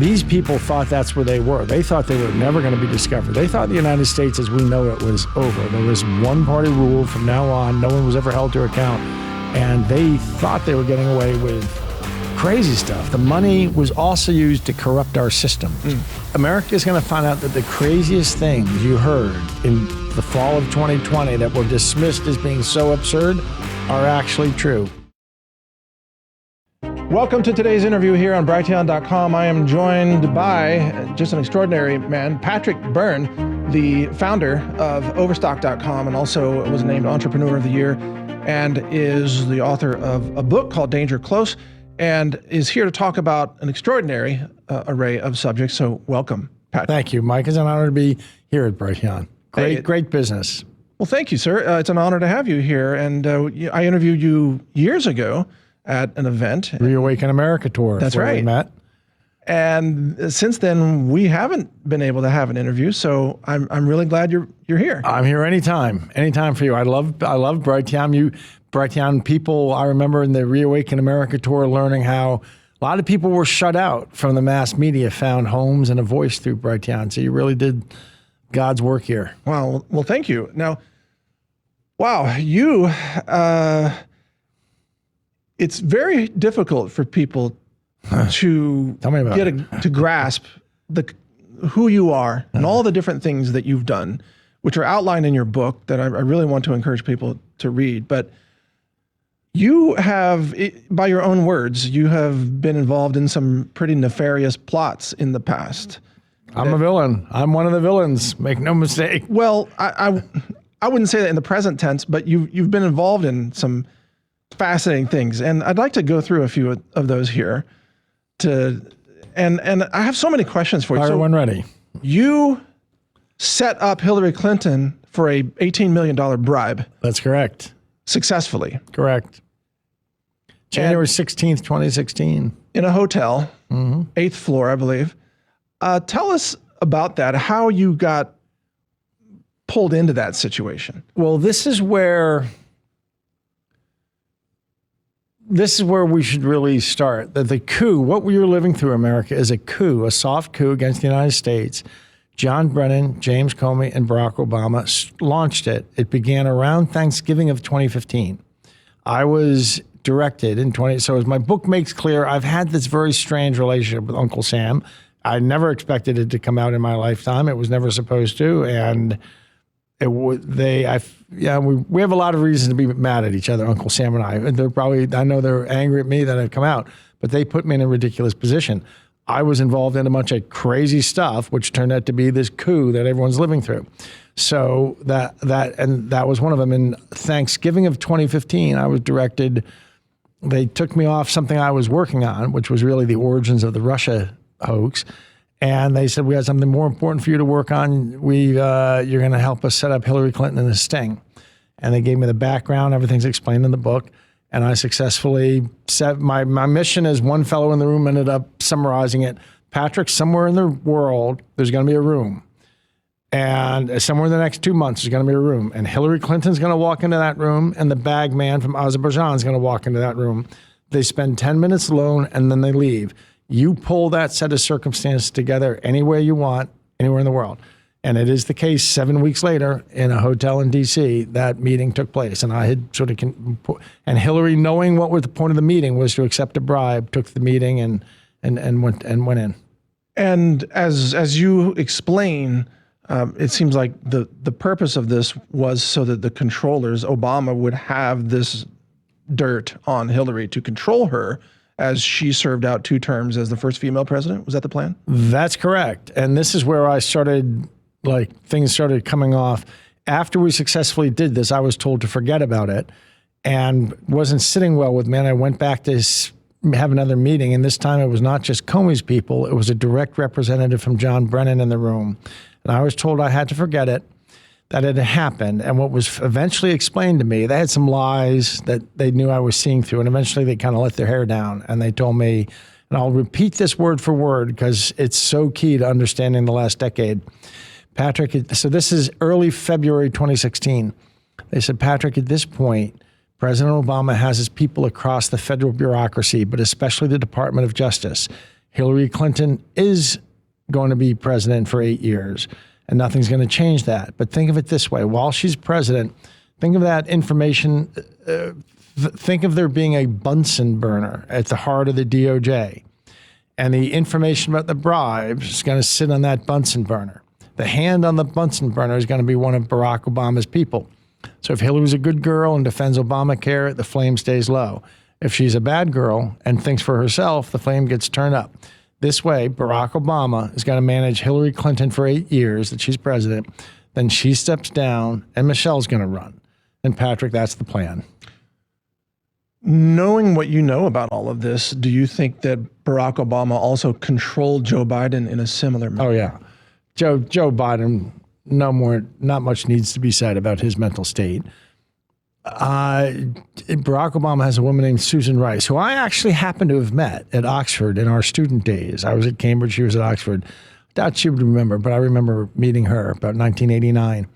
These people thought that's where they were. They thought they were never going to be discovered. They thought the United States as we know it was over. There was one-party rule from now on. No one was ever held to account. And they thought they were getting away with crazy stuff. The money was also used to corrupt our system. America is going to find out that the craziest things you heard in the fall of 2020 that were dismissed as being so absurd are actually true. Welcome to today's interview here on Brighteon.com. I am joined by just an extraordinary man, Patrick Byrne, the founder of Overstock.com and also was named Entrepreneur of the Year and is the author of a book called Danger Close and is here to talk about an extraordinary array of subjects. So welcome, Patrick. Thank you, Mike. It's an honor to be here at Brighteon. Great business. Well, thank you, sir. It's an honor to have you here. And I interviewed you years ago at an event. Reawaken America tour. That's right. We met. And since then, we haven't been able to have an interview. So I'm really glad you're here. I'm here anytime for you. I love Brighteon. Brighteon people, I remember in the Reawaken America tour learning how a lot of people were shut out from the mass media, found homes and a voice through Brighteon. So you really did God's work here. Wow. Well, thank you. Now, wow, you... it's very difficult for people to to grasp who you are and all the different things that you've done, which are outlined in your book that I really want to encourage people to read. But you have, by your own words, you have been involved in some pretty nefarious plots in the past. I'm a villain. I'm one of the villains. Make no mistake. Well, I wouldn't say that in the present tense, but you've been involved in some fascinating things, and I'd like to go through a few of those here. And I have so many questions for you. Fire one ready. You set up Hillary Clinton for a $18 million bribe. That's correct. Successfully. Correct. January 16th, 2016. In a hotel, 8th floor, I believe. Tell us about that, how you got pulled into that situation. Well, this is where we should really start. That the coup, what we were living through America is a coup, a soft coup against the United States. John Brennan, James Comey, and Barack Obama launched it. It began around Thanksgiving of 2015. I was directed in so as my book makes clear, I've had this very strange relationship with Uncle Sam. I never expected it to come out in my lifetime. It was never supposed to, and we have a lot of reasons to be mad at each other, Uncle Sam and I. I know they're angry at me that I've come out, but they put me in a ridiculous position. I was involved in a bunch of crazy stuff, which turned out to be this coup that everyone's living through. So that was one of them. In Thanksgiving of 2015, I was directed. They took me off something I was working on, which was really the origins of the Russia hoax. And they said, we have something more important for you to work on. You're going to help us set up Hillary Clinton and the sting. And they gave me the background. Everything's explained in the book. And I successfully set my mission, as one fellow in the room ended up summarizing it. Patrick, somewhere in the world, there's going to be a room. And somewhere in the next 2 months, there's going to be a room. And Hillary Clinton's going to walk into that room, and the bag man from Azerbaijan is going to walk into that room. They spend 10 minutes alone, and then they leave. You pull that set of circumstances together anywhere you want, anywhere in the world. And it is the case 7 weeks later in a hotel in D.C., that meeting took place. And I had and Hillary, knowing what was the point of the meeting was to accept a bribe, took the meeting and went in. And as you explain, it seems like the purpose of this was so that the controllers, Obama, would have this dirt on Hillary to control her, as she served out 2 terms as the first female president. Was that the plan? That's correct. And this is where I started, things started coming off. After we successfully did this, I was told to forget about it and wasn't sitting well with me. And I went back to have another meeting. And this time it was not just Comey's people. It was a direct representative from John Brennan in the room. And I was told I had to forget it, that it had happened. And what was eventually explained to me, they had some lies that they knew I was seeing through, and eventually they kind of let their hair down. And they told me, and I'll repeat this word for word because it's so key to understanding the last decade. Patrick, so this is early February 2016. They said, Patrick, at this point, President Obama has his people across the federal bureaucracy, but especially the Department of Justice. Hillary Clinton is going to be president for 8 years, and nothing's going to change that. But think of it this way. While she's president, think of that information. Think of there being a Bunsen burner at the heart of the DOJ. And the information about the bribes is going to sit on that Bunsen burner. The hand on the Bunsen burner is going to be one of Barack Obama's people. So if Hillary's a good girl and defends Obamacare, the flame stays low. If she's a bad girl and thinks for herself, the flame gets turned up. This way, Barack Obama is going to manage Hillary Clinton for 8 years that she's president. Then she steps down and Michelle's going to run. And Patrick, that's the plan. Knowing what you know about all of this, do you think that Barack Obama also controlled Joe Biden in a similar manner? Oh, yeah. Joe Biden, not much needs to be said about his mental state. Barack Obama has a woman named Susan Rice, who I actually happen to have met at Oxford in our student days. I was at Cambridge, she was at Oxford. Doubt she would remember, but I remember meeting her about 1989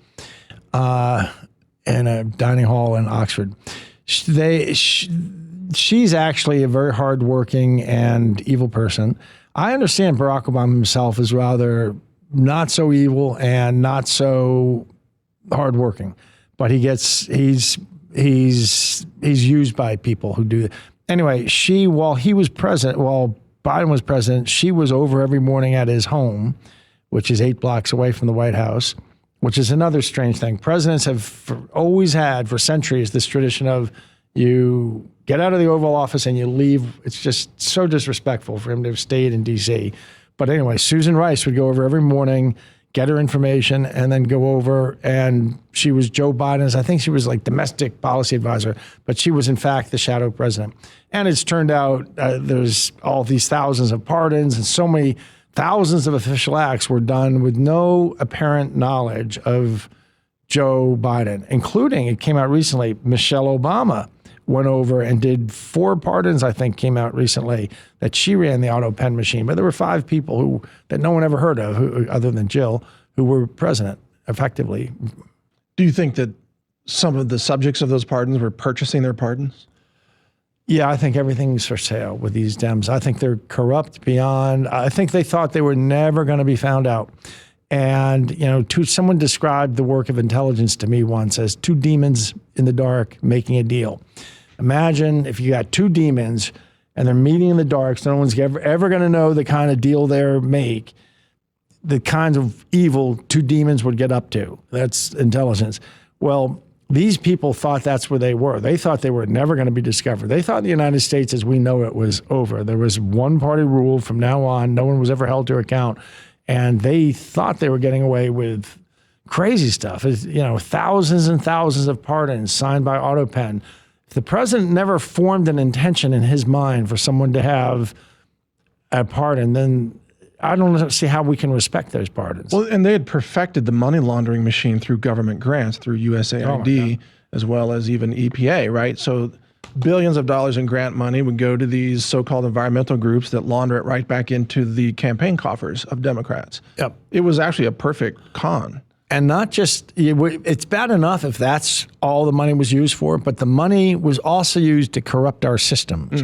in a dining hall in Oxford. She's actually a very hardworking and evil person. I understand Barack Obama himself is rather not so evil and not so hardworking, but he's used by people who do. Anyway, while Biden was president, she was over every morning at his home, which is 8 blocks away from the White House, which is another strange thing. Presidents have always had for centuries this tradition of you get out of the Oval Office and you leave. It's just so disrespectful for him to have stayed in D.C. But anyway, Susan Rice would go over every morning, get her information, and then go over. And she was Joe Biden's, I think she was like domestic policy advisor, but she was in fact the shadow president. And it's turned out there's all these thousands of pardons and so many thousands of official acts were done with no apparent knowledge of Joe Biden, including, it came out recently, Michelle Obama went over and did 4 pardons, I think, came out recently, that she ran the auto pen machine. But there were 5 people that no one ever heard of, other than Jill, who were president, effectively. Do you think that some of the subjects of those pardons were purchasing their pardons? Yeah, I think everything's for sale with these Dems. I think they're corrupt beyond, I think they thought they were never going to be found out. And, someone described the work of intelligence to me once as 2 demons in the dark making a deal. Imagine if you got 2 demons and they're meeting in the dark, so no one's ever going to know the kind of deal they make, the kinds of evil 2 demons would get up to. That's intelligence. Well, these people thought that's where they were. They thought they were never going to be discovered. They thought the United States as we know it was over. There was one-party rule from now on. No one was ever held to account. And they thought they were getting away with crazy stuff. Thousands and thousands of pardons signed by AutoPen. If the president never formed an intention in his mind for someone to have a pardon, then I don't see how we can respect those pardons. Well, and they had perfected the money laundering machine through government grants, through USAID, as well as even EPA, right? So billions of dollars in grant money would go to these so-called environmental groups that launder it right back into the campaign coffers of Democrats. Yep. It was actually a perfect con. And not just, it's bad enough if that's all the money was used for, but the money was also used to corrupt our systems.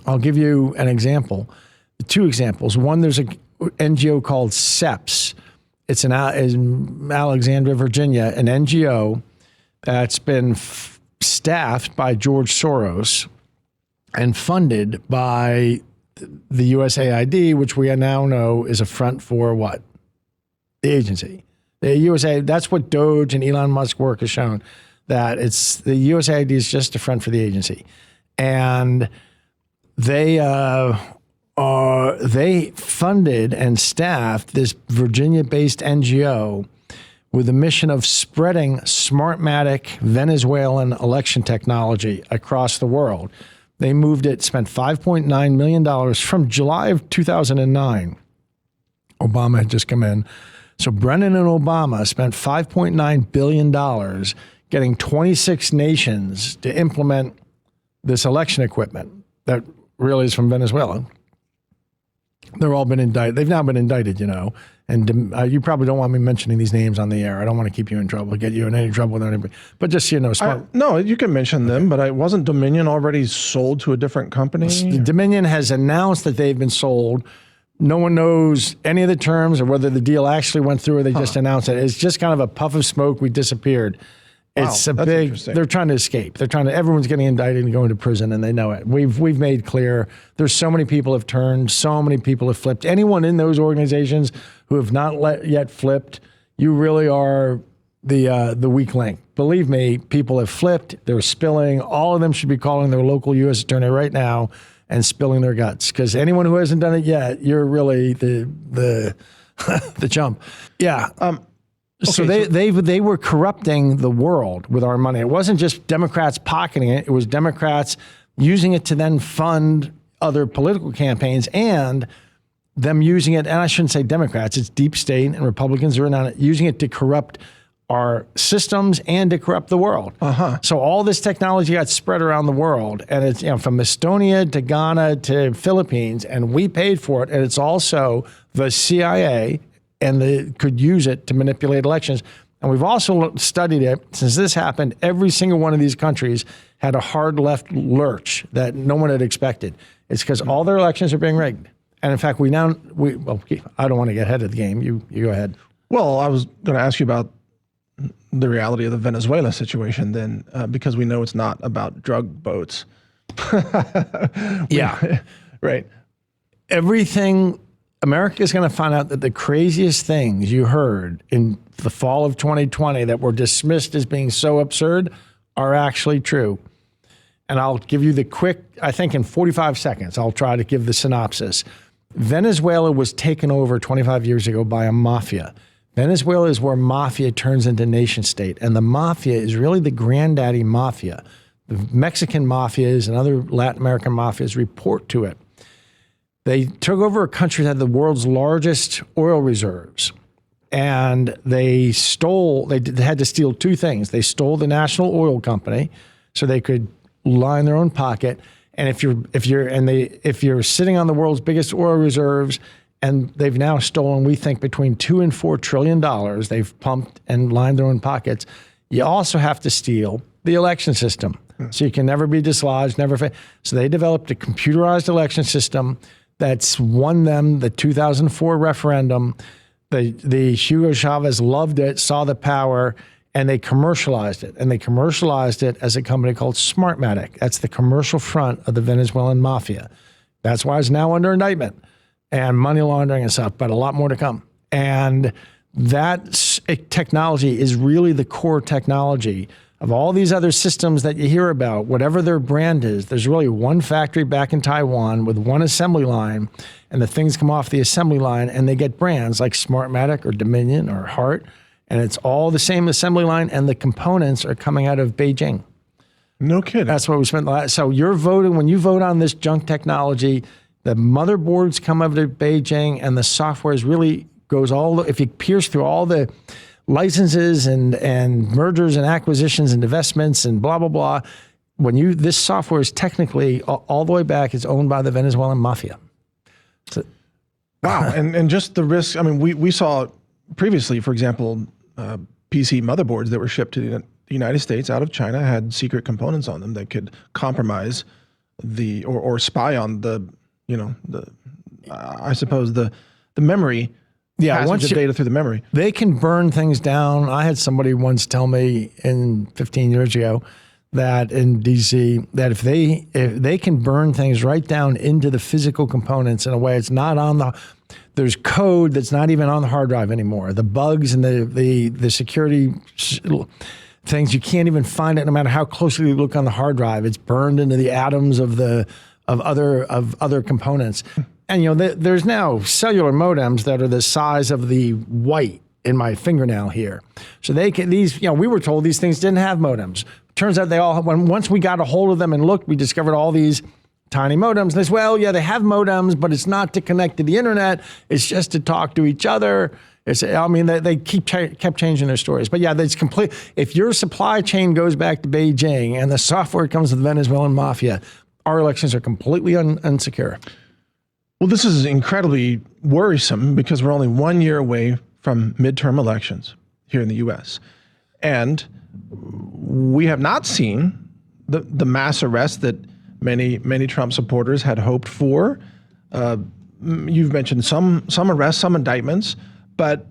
I'll give you an example, 2 examples. One, there's an NGO called SEPS. It's in Alexandria, Virginia, an NGO that's been staffed by George Soros and funded by the USAID, which we now know is a front for what? The agency. The USAID, that's what Doge and Elon Musk work has shown, that it's the USAID is just a front for the agency. And they funded and staffed this Virginia-based NGO with the mission of spreading Smartmatic Venezuelan election technology across the world. They moved it, spent $5.9 million from July of 2009. Obama had just come in. So Brennan and Obama spent $5.9 billion getting 26 nations to implement this election equipment that really is from Venezuela. They're all been indicted. They've now been indicted, And you probably don't want me mentioning these names on the air. I don't want to keep you in trouble, get you in any trouble with anybody. But just no, you can mention them. But wasn't Dominion already sold to a different company? Dominion has announced that they've been sold. No one knows any of the terms or whether the deal actually went through or they just announced it. It's just kind of a puff of smoke. We disappeared. It's a big. They're trying to escape. Everyone's getting indicted and going to prison, and they know it. We've made clear. There's so many people have turned. So many people have flipped. Anyone in those organizations who have not yet flipped, you really are the weak link. Believe me, people have flipped. They're spilling. All of them should be calling their local U.S. attorney right now and spilling their guts. Because anyone who hasn't done it yet, you're really the chump. Yeah. So they were corrupting the world with our money. It wasn't just Democrats pocketing it. It was Democrats using it to then fund other political campaigns and them using it. And I shouldn't say Democrats. It's deep state and Republicans are in on it, using it to corrupt our systems and to corrupt the world. So all this technology got spread around the world. And it's from Estonia to Ghana to Philippines. And we paid for it. And it's also the CIA and they could use it to manipulate elections. And we've also studied it. Since this happened, every single one of these countries had a hard left lurch that no one had expected. It's because all their elections are being rigged. And in fact, I don't want to get ahead of the game. You go ahead. Well, I was going to ask you about the reality of the Venezuela situation then, because we know it's not about drug boats. Yeah. Right. Everything... America is going to find out that the craziest things you heard in the fall of 2020 that were dismissed as being so absurd are actually true. And I'll give you the quick, I think in 45 seconds, I'll try to give the synopsis. Venezuela was taken over 25 years ago by a mafia. Venezuela is where mafia turns into nation state. And the mafia is really the granddaddy mafia. The Mexican mafias and other Latin American mafias report to it. They took over a country that had the world's largest oil reserves, and they had to steal two things. They stole the national oil company so they could line their own pocket. And if you're sitting on the world's biggest oil reserves, and they've now stolen, we think, between $2 and $4 trillion, they've pumped and lined their own pockets. You also have to steal the election system. So you can never be dislodged, So they developed a computerized election system that's won them the 2004 referendum. The Hugo Chavez loved it, saw the power, and they commercialized it. And they commercialized it as a company called Smartmatic. That's the commercial front of the Venezuelan mafia. That's why it's now under indictment and money laundering and stuff, but a lot more to come. And that technology is really the core technology of all these other systems that you hear about, whatever their brand is. There's really one factory back in Taiwan with one assembly line, and the things come off the assembly line and they get brands like Smartmatic or Dominion or Hart, and it's all the same assembly line, and the components are coming out of Beijing. No kidding. That's what we spent the last. So you're voting, when you vote on this junk technology, the motherboards come out of Beijing, and the software really goes if you pierce through all the licenses and mergers and acquisitions and investments and blah, blah, blah. This software is technically all the way back, it's owned by the Venezuelan mafia. So, wow. and just the risk. I mean, we saw previously, for example, PC motherboards that were shipped to the United States out of China had secret components on them that could compromise or spy on the memory. Yeah, once data through the memory. They can burn things down. I had somebody once tell me 15 years ago that in DC that if they can burn things right down into the physical components in a way it's not on there's code that's not even on the hard drive anymore. The bugs and the security things, you can't even find it no matter how closely you look on the hard drive. It's burned into the atoms of other components. And there's now cellular modems that are the size of the white in my fingernail here. So we were told these things didn't have modems. Turns out once we got a hold of them and looked, we discovered all these tiny modems. They said, they have modems, but it's not to connect to the internet. It's just to talk to each other. They kept changing their stories. But yeah, that's complete. If your supply chain goes back to Beijing and the software comes to the Venezuelan mafia, our elections are completely unsecure. Well, this is incredibly worrisome because we're only 1 year away from midterm elections here in the U.S. And we have not seen the mass arrests that many Trump supporters had hoped for. You've mentioned some arrests, some indictments, but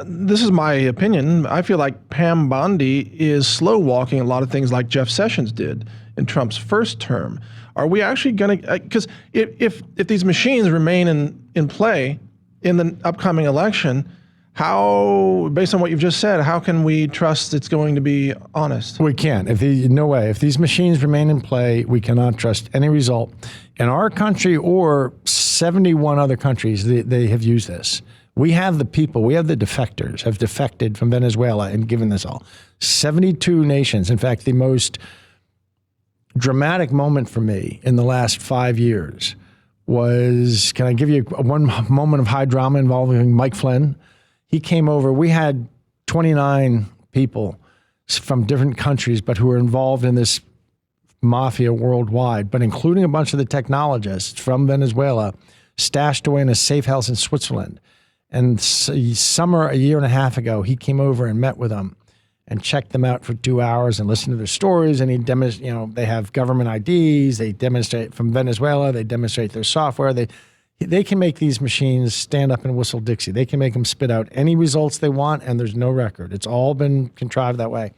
this is my opinion. I feel like Pam Bondi is slow walking a lot of things like Jeff Sessions did in Trump's first term. Are we actually going to, because if these machines remain in play in the upcoming election, how, based on what you've just said, how can we trust it's going to be honest? We can't. No way. If these machines remain in play, we cannot trust any result. In our country or 71 other countries, they have used this. We have the people, we have the defectors, have defected from Venezuela and given this all. 72 nations. In fact, the most dramatic moment for me in the last 5 years was, can I give you one moment of high drama involving Mike Flynn? He came over. We had 29 people from different countries, but who were involved in this mafia worldwide, but including a bunch of the technologists from Venezuela, stashed away in a safe house in Switzerland. And summer, a year and a half ago, he came over and met with them and checked them out for 2 hours and listened to their stories. And he demonstrated, they have government IDs. They demonstrate from Venezuela. They demonstrate their software. They can make these machines stand up and whistle Dixie. They can make them spit out any results they want, and there's no record. It's all been contrived that way.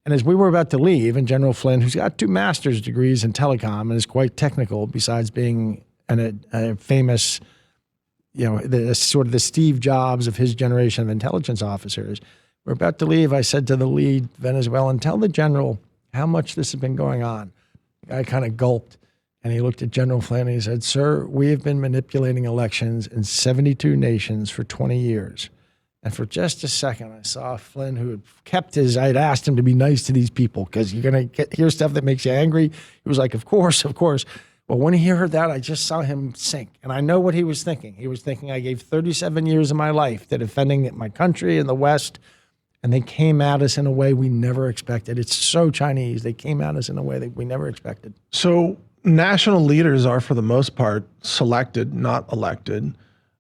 And as we were about to leave, and General Flynn, who's got 2 master's degrees in telecom and is quite technical, besides being a famous, sort of the Steve Jobs of his generation of intelligence officers, we're about to leave. I said to the lead Venezuelan, tell the general how much this has been going on. The guy kind of gulped. And he looked at General Flynn and he said, sir, we have been manipulating elections in 72 nations for 20 years. And for just a second, I saw Flynn, who had kept I'd asked him to be nice to these people because you're going to hear stuff that makes you angry. He was like, of course, of course. Well, when he heard that, I just saw him sink. And I know what he was thinking. He was thinking, I gave 37 years of my life to defending my country in the West. And they came at us in a way we never expected. It's so Chinese. They came at us in a way that we never expected. So national leaders are, for the most part, selected, not elected.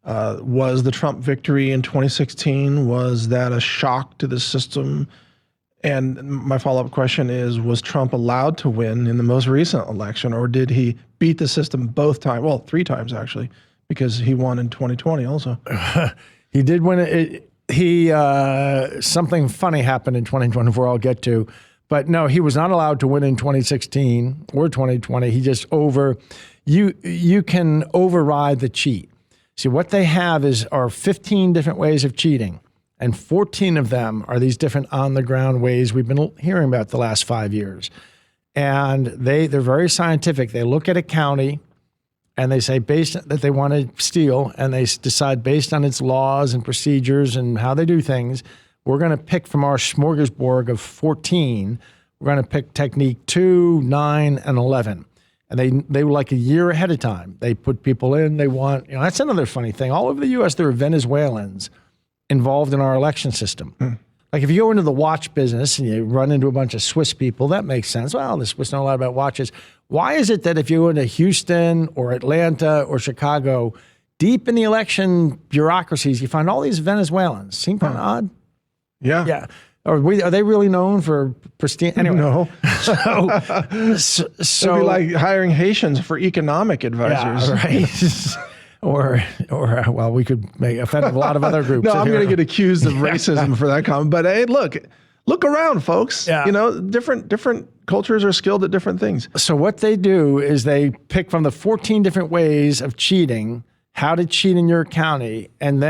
Was the Trump victory in 2016, was that a shock to the system? And my follow-up question is, was Trump allowed to win in the most recent election, or did he beat the system both times? Well, 3 times, actually, because he won in 2020 also. He did win it. Something funny happened in 2024 I'll get to. But no, he was not allowed to win in 2016 or 2020. He just you can override the cheat. See, what they have are 15 different ways of cheating, and 14 of them are these different on-the-ground ways we've been hearing about the last 5 years. And they're very scientific. They look at a county, and they say that they want to steal, and they decide based on its laws and procedures and how they do things, we're going to pick from our smorgasbord of 14, we're going to pick technique 2, 9, and 11. And they were like a year ahead of time. They put people in, they want, that's another funny thing. All over the U.S., there are Venezuelans involved in our election system. Like if you go into the watch business and you run into a bunch of Swiss people, that makes sense. Well, the Swiss know a lot about watches. Why is it that if you go into Houston or Atlanta or Chicago, deep in the election bureaucracies, you find all these Venezuelans? Seem kind of odd. Yeah. Yeah. Are they really known for pristine? Anyway. No. So it'd be like hiring Haitians for economic advisors. Yeah, right. or well, we could offend a lot of other groups. No, I'm going to get accused of racism for that comment. But hey, look around, folks. Yeah. Different cultures are skilled at different things. So what they do is they pick from the 14 different ways of cheating, how to cheat in your county, and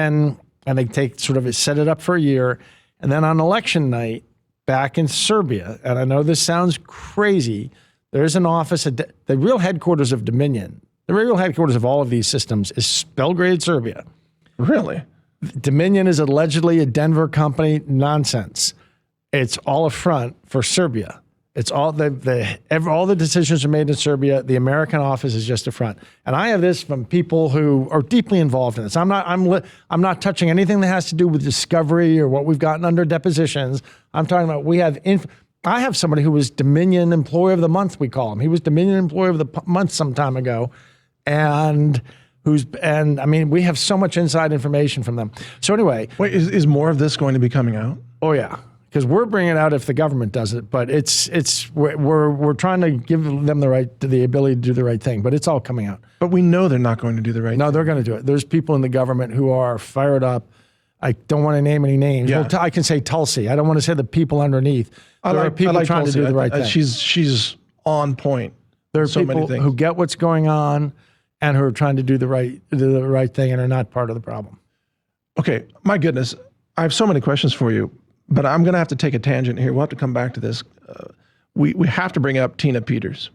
they take set it up for a year. And then on election night, back in Serbia, and I know this sounds crazy, there's an office, the real headquarters of Dominion, the real headquarters of all of these systems is Belgrade, Serbia. Really? Dominion is allegedly a Denver company. Nonsense. It's all a front for Serbia. It's all all the decisions are made in Serbia. The American office is just a front. And I have this from people who are deeply involved in this. I'm not touching anything that has to do with discovery or what we've gotten under depositions. I'm talking about I have somebody who was Dominion Employee of the Month, we call him. He was Dominion Employee of the Month some time ago. And and I mean, we have so much inside information from them. So anyway. Wait, is more of this going to be coming out? Oh yeah. Because we're bringing it out if the government does it, but we're trying to give them the ability to do the right thing, but it's all coming out. But we know they're not going to do the right thing. No, they're going to do it. There's people in the government who are fired up. I don't want to name any names. Yeah. Well, I can say Tulsi. I don't want to say the people underneath. There are people trying Tulsi. to do the right thing. She's on point. There are people who get what's going on and who are trying to do the right thing and are not part of the problem. Okay, my goodness, I have so many questions for you, but I'm going to have to take a tangent here. We'll have to come back to this. We have to bring up Tina Peters.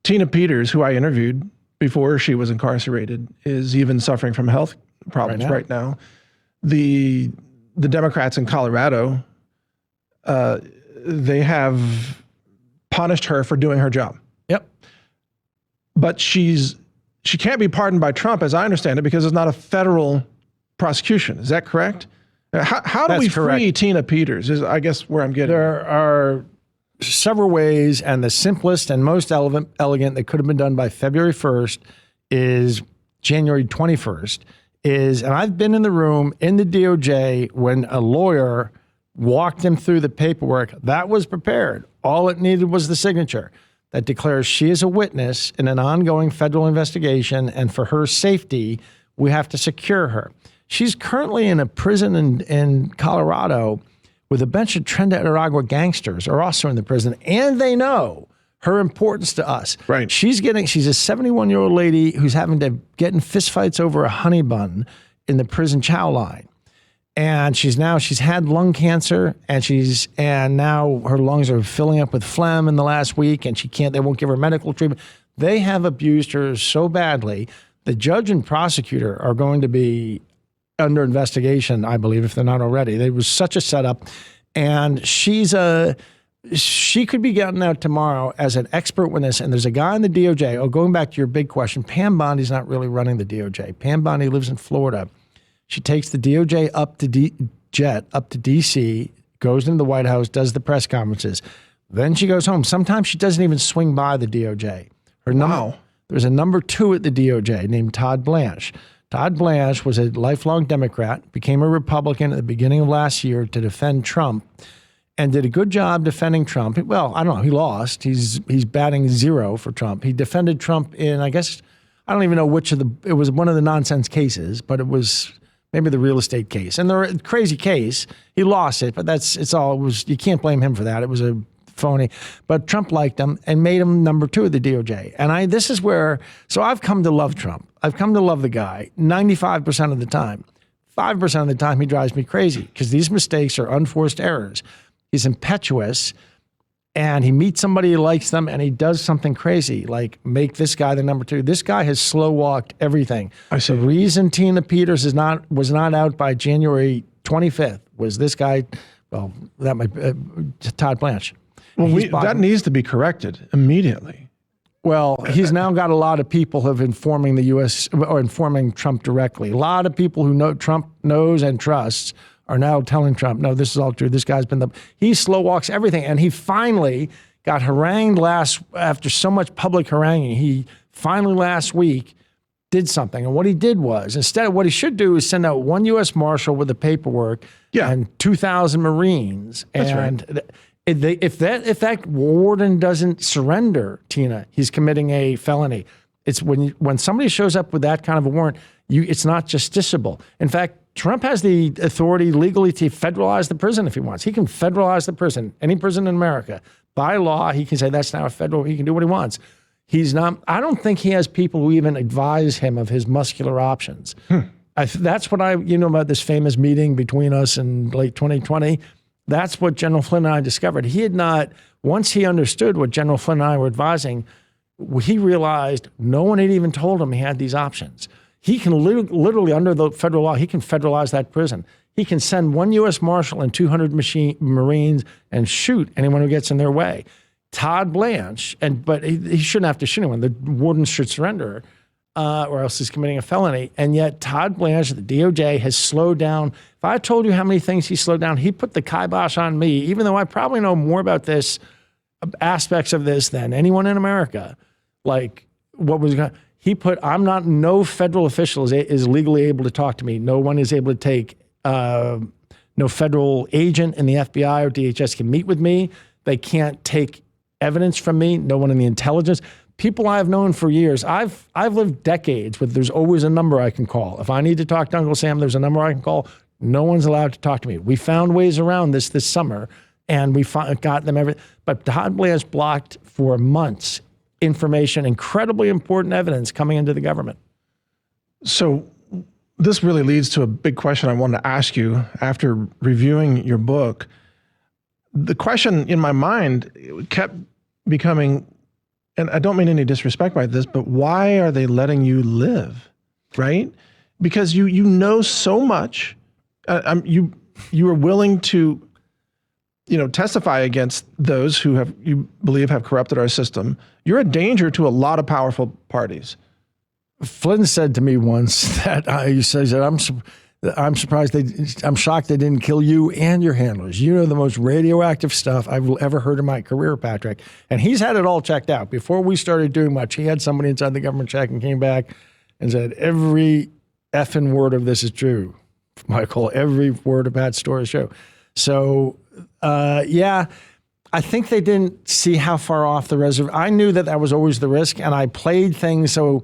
Tina Peters, who I interviewed before she was incarcerated, is even suffering from health problems right now. The Democrats in Colorado, they have punished her for doing her job. Yep. But she can't be pardoned by Trump, as I understand it, because it's not a federal prosecution. Is that correct? How do we free Tina Peters is, I guess, where I'm getting. There are several ways, and the simplest and most elegant that could have been done by February 1st is January 21st. And I've been in the room in the DOJ when a lawyer walked him through the paperwork that was prepared. All it needed was the signature that declares she is a witness in an ongoing federal investigation, and for her safety, we have to secure her. She's currently in a prison in Colorado with a bunch of Inaugural gangsters are also in the prison, and they know her importance to us. Right. She's a 71-year-old lady who's having to get in fistfights over a honey bun in the prison chow line. And she's had lung cancer, and now her lungs are filling up with phlegm in the last week, and they won't give her medical treatment. They have abused her so badly. The judge and prosecutor are going to be under investigation, I believe, if they're not already. There was such a setup, and she could be gotten out tomorrow as an expert witness. And there's a guy in the DOJ. Going back to your big question, Pam Bondi's not really running the DOJ. Pam Bondi lives in Florida. She takes the DOJ up to D.C., goes into the White House, does the press conferences. Then she goes home. Sometimes she doesn't even swing by the DOJ. There's a number 2 at the DOJ named Todd Blanche. Todd Blanche was a lifelong Democrat, became a Republican at the beginning of last year to defend Trump, and did a good job defending Trump. Well, I don't know. He lost. He's batting 0 for Trump. He defended Trump in, I guess, I don't even know it was one of the nonsense cases, but it was maybe the real estate case. And the crazy case, he lost it, but you can't blame him for that. It was a phony. But Trump liked him and made him number 2 at the DOJ. And this is where, so I've come to love Trump. I've come to love the guy 95% of the time. 5% of the time he drives me crazy because these mistakes are unforced errors. He's impetuous, and he meets somebody who likes them, and he does something crazy, like make this guy the number 2. This guy has slow walked everything. I see. The reason Tina Peters was not out by January 25th was this guy. Well, that might Todd Blanche. Well, that needs to be corrected immediately. Well, he's now got a lot of people who have informing the U.S. or informing Trump directly. A lot of people who Trump knows and trusts are now telling Trump, no, this is all true. This guy's he slow walks everything. And he finally got harangued after so much public haranguing. He finally last week did something. And what he did was, instead of what he should do is send out 1 U.S. Marshal with the paperwork and 2,000 Marines. That's and right. If that warden doesn't surrender, Tina, he's committing a felony. It's when somebody shows up with that kind of a warrant, it's not justiciable. In fact, Trump has the authority legally to federalize the prison if he wants. He can federalize the prison, any prison in America. By law, he can say that's now a federal, he can do what he wants. I don't think he has people who even advise him of his muscular options. That's what about this famous meeting between us in late 2020. That's what General Flynn and I discovered. He had not, once he understood what General Flynn and I were advising, he realized no one had even told him he had these options. He can literally, under the federal law, he can federalize that prison. He can send 1 U.S. Marshal and 200 Marines and shoot anyone who gets in their way. Todd Blanche, but he shouldn't have to shoot anyone. The warden should surrender, or else he's committing a felony. And yet Todd Blanche at the DOJ has slowed down. If I told you how many things he slowed down, he put the kibosh on me, even though I probably know more about aspects of this than anyone in America. Like what was going. no federal official is legally able to talk to me. No one is able to take, no federal agent in the FBI or DHS can meet with me. They can't take evidence from me. No one in the intelligence. People I've known for years. I've lived decades, but there's always a number I can call. If I need to talk to Uncle Sam, there's a number I can call. No one's allowed to talk to me. We found ways around this summer, and we got them everything. But Todd Blair's blocked for months information, incredibly important evidence coming into the government. So this really leads to a big question I wanted to ask you after reviewing your book. The question in my mind kept becoming, and I don't mean any disrespect by this, but why are they letting you live, right? Because you know so much. You are willing to, testify against those who you believe have corrupted our system. You're a danger to a lot of powerful parties. Flynn said to me once that he says that I'm surprised I'm shocked they didn't kill you and your handlers. You know the most radioactive stuff I've ever heard in my career, Patrick. And he's had it all checked out. Before we started doing much, he had somebody inside the government check and came back and said, every effing word of this is true, Michael. Every word of Pat's story is true. So, yeah, I think they didn't see how far off the reserve. I knew that was always the risk, and I played things so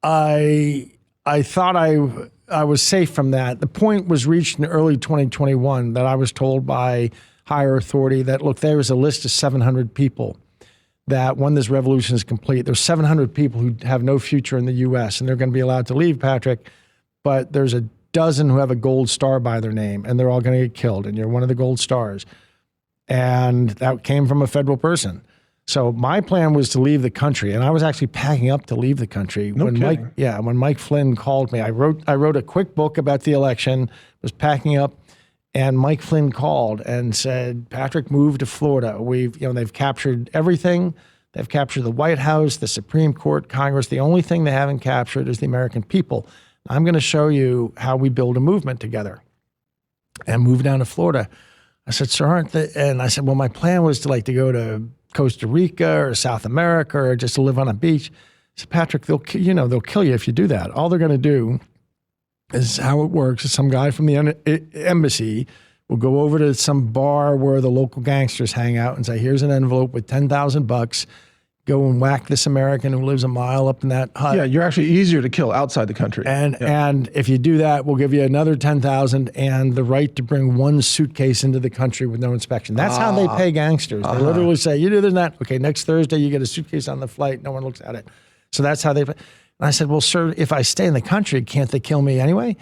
I thought I was safe from that. The point was reached in early 2021 that I was told by higher authority that, look, there is a list of 700 people that when this revolution is complete, there's 700 people who have no future in the U.S. and they're going to be allowed to leave, Patrick, but there's a dozen who have a gold star by their name and they're all going to get killed and you're one of the gold stars. And that came from a federal person. So my plan was to leave the country, and I was actually packing up to leave the country when Mike Flynn called me. I wrote a quick book about the election, was packing up, and Mike Flynn called and said, "Patrick, move to Florida. They've captured everything. They've captured the White House, the Supreme Court, Congress. The only thing they haven't captured is the American people. I'm going to show you how we build a movement together." And move down to Florida. I said, "Sir, and I said, well, my plan was to go to Costa Rica or South America or just to live on a beach." I said, "Patrick, they'll kill you if you do that. All they're going to do is how it works is some guy from the embassy will go over to some bar where the local gangsters hang out and say, here's an envelope with $10,000. Go and whack this American who lives a mile up in that hut." Yeah, you're actually easier to kill outside the country. And if you do that, we'll give you another $10,000 and the right to bring one suitcase into the country with no inspection. That's how they pay gangsters. They literally say, you do this and that. Okay, next Thursday you get a suitcase on the flight. No one looks at it. So that's how they pay. And I said, well, sir, if I stay in the country, can't they kill me anyway?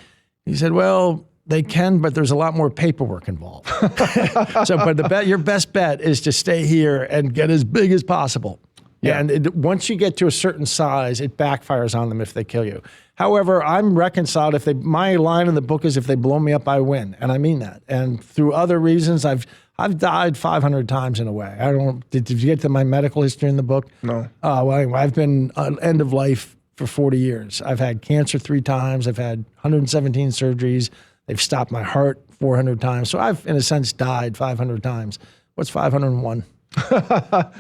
He said, well, they can, but there's a lot more paperwork involved. But your best bet is to stay here and get as big as possible. Yeah. And once you get to a certain size, it backfires on them if they kill you. However, I'm reconciled. My line in the book is, if they blow me up, I win. And I mean that. And through other reasons, I've died 500 times in a way. Did you get to my medical history in the book? No. Well, anyway, I've been end of life for 40 years. I've had cancer 3 times. I've had 117 surgeries. They've stopped my heart 400 times. So I've, in a sense, died 500 times. What's 501?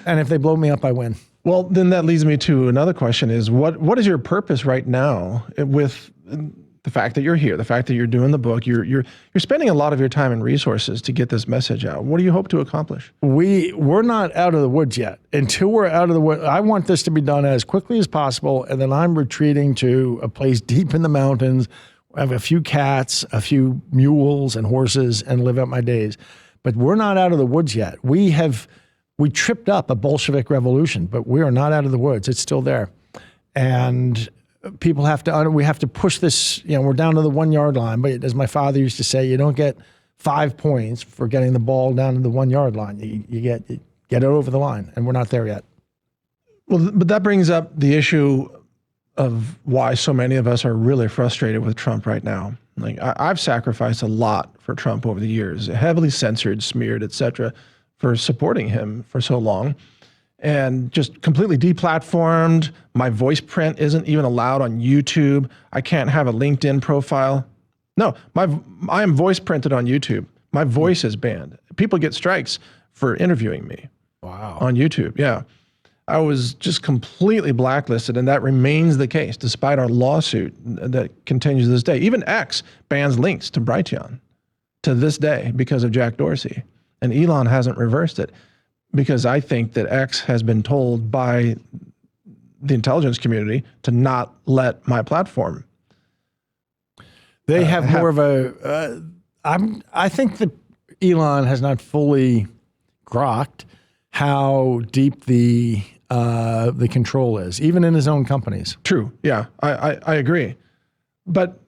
And if they blow me up, I win. Well, then that leads me to another question is, what is your purpose right now with the fact that you're here, the fact that you're doing the book, you're spending a lot of your time and resources to get this message out. What do you hope to accomplish? We're not out of the woods yet. Until we're out of the woods, I want this to be done as quickly as possible, and then I'm retreating to a place deep in the mountains. I have a few cats, a few mules and horses, and live out my days. But we're not out of the woods yet. We tripped up a Bolshevik revolution, but we are not out of the woods. It's still there. And we have to push this, we're down to the 1 yard line, but as my father used to say, you don't get 5 points for getting the ball down to the 1 yard line. You get it over the line, and we're not there yet. Well, but that brings up the issue of why so many of us are really frustrated with Trump right now. I've sacrificed a lot for Trump over the years, heavily censored, smeared, etc., for supporting him for so long, and just completely deplatformed. My voice print isn't even allowed on YouTube. I can't have a LinkedIn profile. No, I am voice printed on YouTube. My voice is banned. People get strikes for interviewing me. Wow. On YouTube, yeah. I was just completely blacklisted, and that remains the case despite our lawsuit that continues to this day. Even X bans links to Brighteon to this day because of Jack Dorsey, and Elon hasn't reversed it because I think that X has been told by the intelligence community to not let my platform. They have more of a. I think that Elon has not fully grokked how deep the control is, even in his own companies. True. Yeah, I agree, but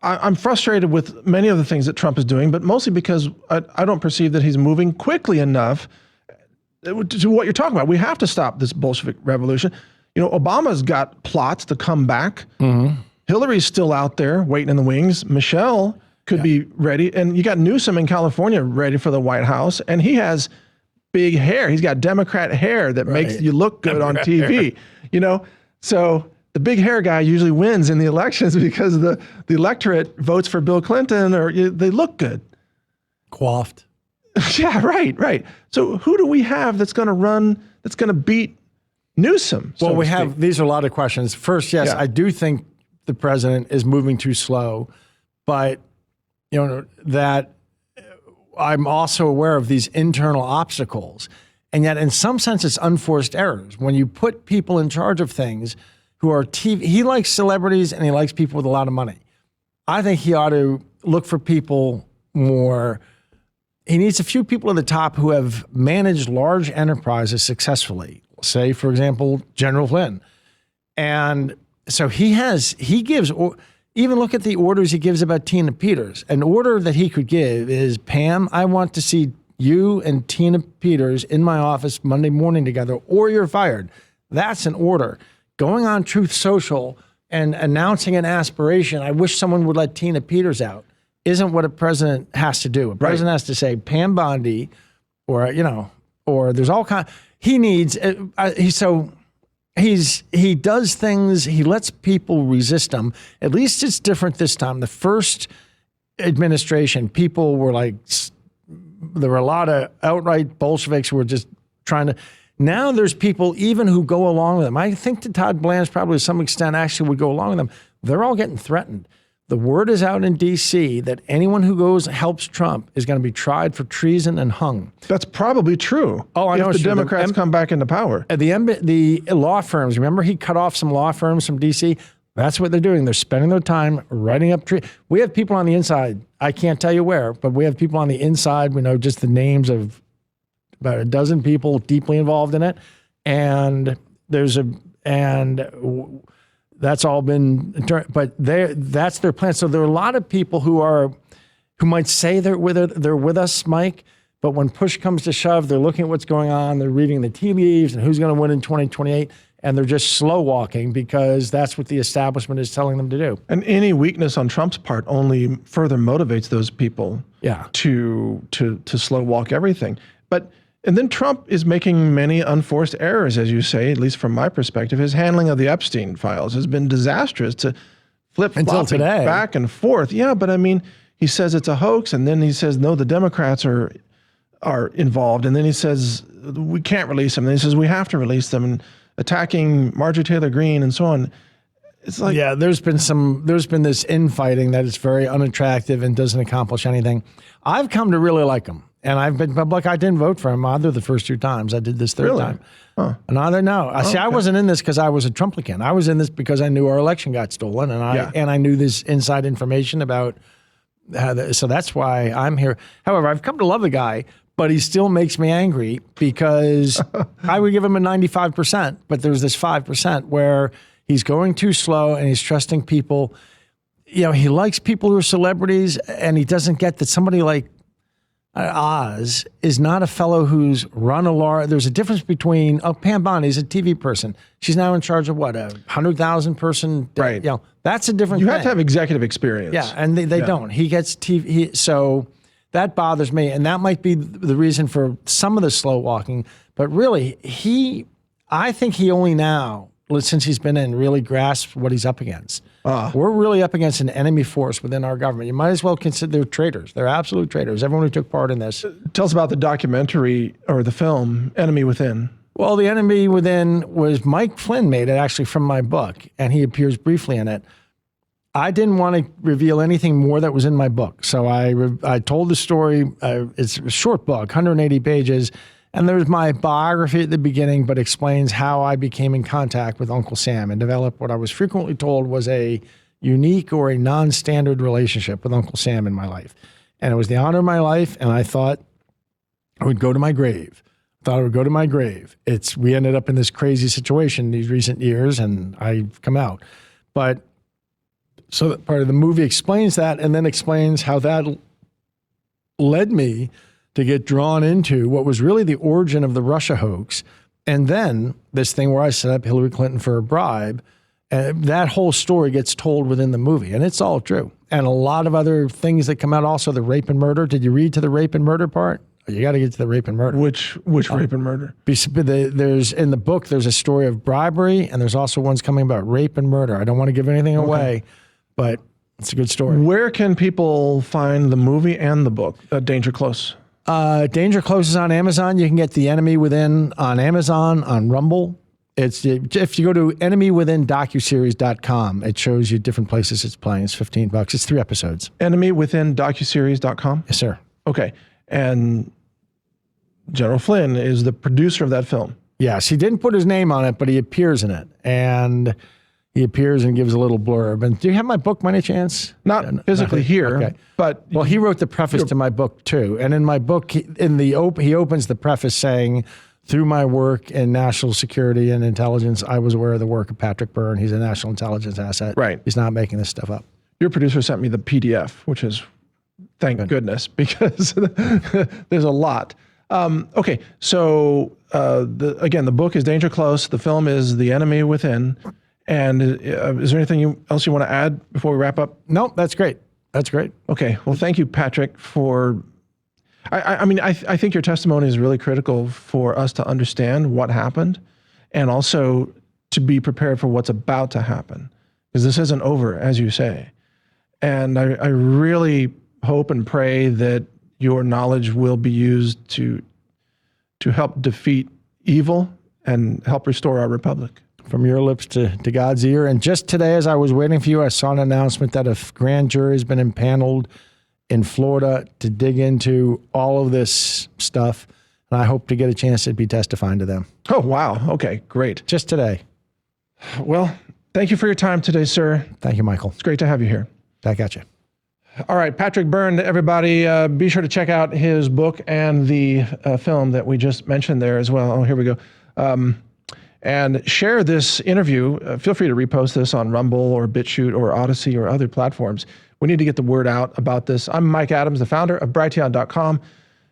I'm frustrated with many of the things that Trump is doing, but mostly because I don't perceive that he's moving quickly enough to what you're talking about. We have to stop this Bolshevik revolution. You know, Obama's got plots to come back. Mm-hmm. Hillary's still out there waiting in the wings. Michelle could be ready. And you got Newsom in California ready for the White House. And he has big hair. He's got Democrat hair that makes you look good on TV. You know, so the big hair guy usually wins in the elections because the electorate votes for Bill Clinton or they look good. Coiffed. Yeah, right. So who do we have that's going to run, that's going to beat Newsom? Well, we have, these are a lot of questions. First, yes, I do think the president is moving too slow, but you know that I'm also aware of these internal obstacles, and yet in some sense it's unforced errors. When you put people in charge of things who are TV, he likes celebrities and he likes people with a lot of money. I think he ought to look for people more. He needs a few people at the top who have managed large enterprises successfully. Say, for example, General Flynn. And so he gives, even look at the orders he gives about Tina Peters. An order that he could give is, Pam, I want to see you and Tina Peters in my office Monday morning together, or you're fired. That's an order. Going on Truth Social and announcing an aspiration, I wish someone would let Tina Peters out, isn't what a president has to do. A president has to say, Pam Bondi, or, you know, or there's all kind. He needs, he does things, he lets people resist him. At least it's different this time. The first administration, people were like, there were a lot of outright Bolsheviks who were just trying to, now there's people even who go along with them. I think that Todd Blanche probably to some extent actually would go along with them. They're all getting threatened. The word is out in D.C. that anyone who helps Trump is going to be tried for treason and hung. That's probably true. Oh, I know. If the Democrats come back into power. The law firms, remember he cut off some law firms from D.C.? That's what they're doing. They're spending their time writing up We have people on the inside. I can't tell you where, but we have people on the inside. We know just the names of about a dozen people deeply involved in it. And that's all been, but that's their plan. So there are a lot of people who might say they're with us, Mike, but when push comes to shove, they're looking at what's going on, they're reading the tea leaves and who's going to win in 2028, and they're just slow walking because that's what the establishment is telling them to do. And any weakness on Trump's part only further motivates those people to slow walk everything. And then Trump is making many unforced errors, as you say, at least from my perspective. His handling of the Epstein files has been disastrous to flip-flopping back and forth. Yeah, but I mean, he says it's a hoax, and then he says, no, the Democrats are involved, and then he says, we can't release them, and then he says, we have to release them, and attacking Marjorie Taylor Greene and so on. It's like... Yeah, there's been this infighting that is very unattractive and doesn't accomplish anything. I've come to really like him. And I've been public. I didn't vote for him either the first two times. I did this third time. Huh. And either no. I wasn't in this because I was a Trumplican. I was in this because I knew our election got stolen, and I knew this inside information about so that's why I'm here. However, I've come to love the guy, but he still makes me angry because I would give him a 95%, but there's this 5% where he's going too slow and he's trusting people. You know, he likes people who are celebrities, and he doesn't get that somebody like Oz is not a fellow who's run a large. There's a difference between Pam Bondi's a TV person. She's now in charge of what, 100,000 person. Right. You know, that's a different. You thing. have to have executive experience. Yeah, and they don't. He gets TV. So that bothers me, and that might be the reason for some of the slow walking. But really, I think he only now, since he's been in, really grasps what he's up against. We're really up against an enemy force within our government. You might as well consider they're traitors. They're absolute traitors. Everyone who took part in this. Tell us about the documentary or the film, Enemy Within. Well, The Enemy Within was Mike Flynn made it actually from my book, and he appears briefly in it. I didn't want to reveal anything more that was in my book. So I told the story. It's a short book, 180 pages. And there's my biography at the beginning, but explains how I became in contact with Uncle Sam and developed what I was frequently told was a unique or a non-standard relationship with Uncle Sam in my life. And it was the honor of my life, and I thought I would go to my grave. We ended up in this crazy situation these recent years, and I've come out. But so that part of the movie explains that, and then explains how that led me to get drawn into what was really the origin of the Russia hoax. And then this thing where I set up Hillary Clinton for a bribe, that whole story gets told within the movie, and it's all true. And a lot of other things that come out, also the rape and murder. Did you read to the rape and murder part? You got to get to the rape and murder. Which rape and murder? There's in the book, there's a story of bribery, and there's also ones coming about rape and murder. I don't want to give anything away, but it's a good story. Where can people find the movie and the book, Danger Close? Danger Close is on Amazon. You can get The Enemy Within on Amazon, on Rumble. If you go to enemywithindocuseries.com, it shows you different places it's playing. It's $15. It's 3 episodes. Enemywithindocuseries.com? Yes, sir. Okay. And General Flynn is the producer of that film. Yes, he didn't put his name on it, but he appears in it. And he appears and gives a little blurb. And do you have my book by any chance? Not physically here, okay. But... Well, he wrote the preface to my book, too. And in my book, he opens the preface saying, through my work in national security and intelligence, I was aware of the work of Patrick Byrne. He's a national intelligence asset. Right. He's not making this stuff up. Your producer sent me the PDF, which is, thank goodness, because there's a lot. Okay, so again, the book is Danger Close. The film is The Enemy Within. And is there anything else you want to add before we wrap up? No, that's great. That's great. Okay. Well, thank you, Patrick, for... I think your testimony is really critical for us to understand what happened and also to be prepared for what's about to happen, because this isn't over, as you say. And I really hope and pray that your knowledge will be used to help defeat evil and help restore our republic. From your lips to God's ear. And just today, as I was waiting for you, I saw an announcement that a grand jury has been impaneled in Florida to dig into all of this stuff. And I hope to get a chance to be testifying to them. Oh, wow. Okay, great. Just today. Well, thank you for your time today, sir. Thank you, Michael. It's great to have you here. Back at you. All right, Patrick Byrne, everybody, be sure to check out his book and the film that we just mentioned there as well. Oh, here we go. And share this interview. Feel free to repost this on Rumble or BitChute or Odyssey or other platforms. We need to get the word out about this. I'm Mike Adams, the founder of Brighteon.com,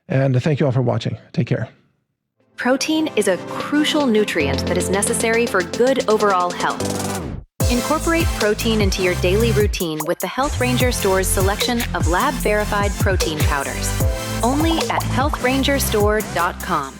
and thank you all for watching. Take care. Protein is a crucial nutrient that is necessary for good overall health. Incorporate protein into your daily routine with the Health Ranger Store's selection of lab-verified protein powders. Only at healthrangerstore.com.